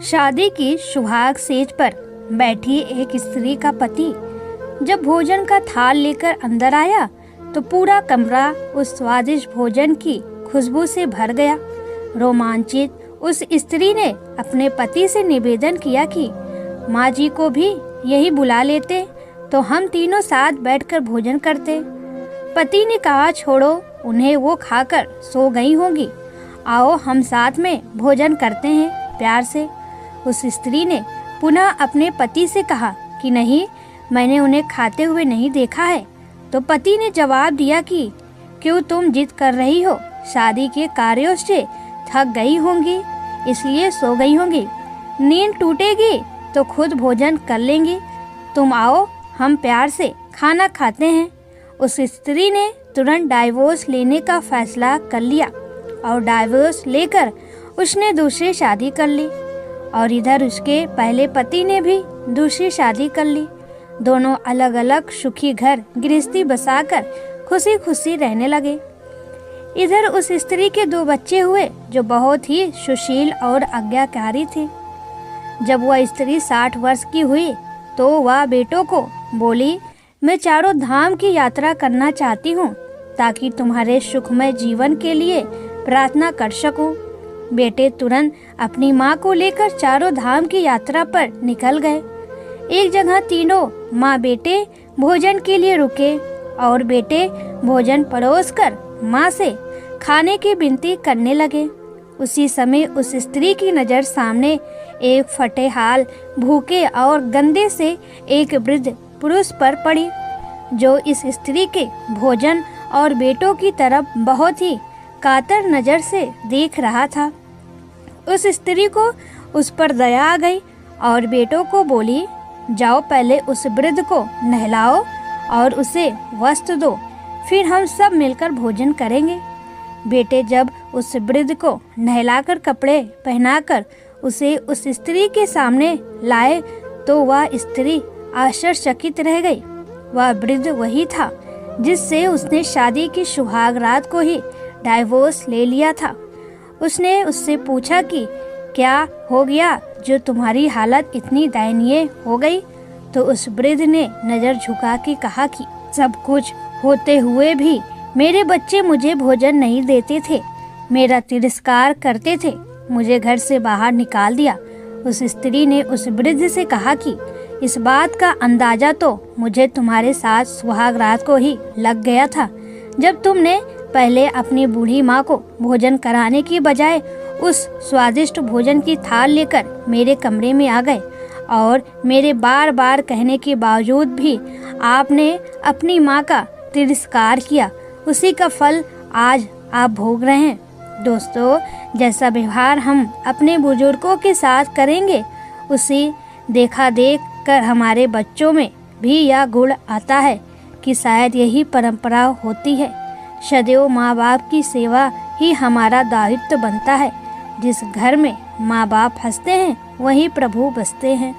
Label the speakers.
Speaker 1: शादी की सुहाग सेज पर बैठी एक स्त्री का पति जब भोजन का थाल लेकर अंदर आया तो पूरा कमरा उस स्वादिष्ट भोजन की खुशबू से भर गया। रोमांचित उस स्त्री ने अपने पति से निवेदन किया कि माँ जी को भी यही बुला लेते तो हम तीनों साथ बैठकर भोजन करते। पति ने कहा, छोड़ो, उन्हें वो खाकर सो गई होंगी, आओ हम साथ में भोजन करते हैं प्यार से। उस स्त्री ने पुनः अपने पति से कहा कि नहीं, मैंने उन्हें खाते हुए नहीं देखा है। तो पति ने जवाब दिया कि क्यों, तुम जिद कर रही हो, शादी के कार्यों से थक गई होंगी इसलिए सो गई होंगी, नींद टूटेगी तो खुद भोजन कर लेंगी, तुम आओ हम प्यार से खाना खाते हैं। उस स्त्री ने तुरंत डाइवोर्स लेने का फैसला कर लिया और डाइवोर्स लेकर उसने दूसरी शादी कर ली और इधर उसके पहले पति ने भी दूसरी शादी कर ली। दोनों अलग अलग सुखी घर गृहस्थी बसाकर खुशी खुशी रहने लगे। इधर उस स्त्री के 2 बच्चे हुए जो बहुत ही सुशील और आज्ञाकारी थे। जब वह स्त्री 60 वर्ष की हुई तो वह बेटों को बोली, मैं चारों धाम की यात्रा करना चाहती हूँ ताकि तुम्हारे सुखमय जीवन के लिए प्रार्थना कर सकूं। बेटे तुरंत अपनी माँ को लेकर चारों धाम की यात्रा पर निकल गए। एक जगह तीनों माँ बेटे भोजन के लिए रुके और बेटे भोजन परोसकर माँ से खाने की विनती करने लगे। उसी समय उस स्त्री की नज़र सामने एक फटे हाल, भूखे और गंदे से एक वृद्ध पुरुष पर पड़ी जो इस स्त्री के भोजन और बेटों की तरफ बहुत ही कातर नज़र से देख रहा था। उस स्त्री को उस पर दया आ गई और बेटों को बोली, जाओ पहले उस वृद्ध को नहलाओ और उसे वस्त्र दो, फिर हम सब मिलकर भोजन करेंगे। बेटे जब उस वृद्ध को नहलाकर कपड़े पहनाकर उसे उस स्त्री के सामने लाए तो वह स्त्री आश्चर्यचकित रह गई। वह वृद्ध वही था जिससे उसने शादी की सुहाग रात को ही डाइवोर्स ले लिया था। उसने उससे पूछा कि क्या हो गया जो तुम्हारी हालत इतनी दयनीय हो गई। तो उस वृद्ध ने नज़र झुका के कहा कि सब कुछ होते हुए भी मेरे बच्चे मुझे भोजन नहीं देते थे, मेरा तिरस्कार करते थे, मुझे घर से बाहर निकाल दिया। उस स्त्री ने उस वृद्ध से कहा कि इस बात का अंदाजा तो मुझे तुम्हारे साथ सुहाग रात को ही लग गया था, जब तुमने पहले अपनी बूढ़ी माँ को भोजन कराने की बजाय उस स्वादिष्ट भोजन की थाल लेकर मेरे कमरे में आ गए और मेरे बार बार कहने के बावजूद भी आपने अपनी माँ का तिरस्कार किया। उसी का फल आज आप भोग रहे हैं। दोस्तों, जैसा व्यवहार हम अपने बुजुर्गों के साथ करेंगे उसी देखा देख कर हमारे बच्चों में भी यह गुण आता है कि शायद यही परंपरा होती है। सदैव माँ बाप की सेवा ही हमारा दायित्व बनता है। जिस घर में माँ बाप हंसते हैं वहीं प्रभु बसते हैं।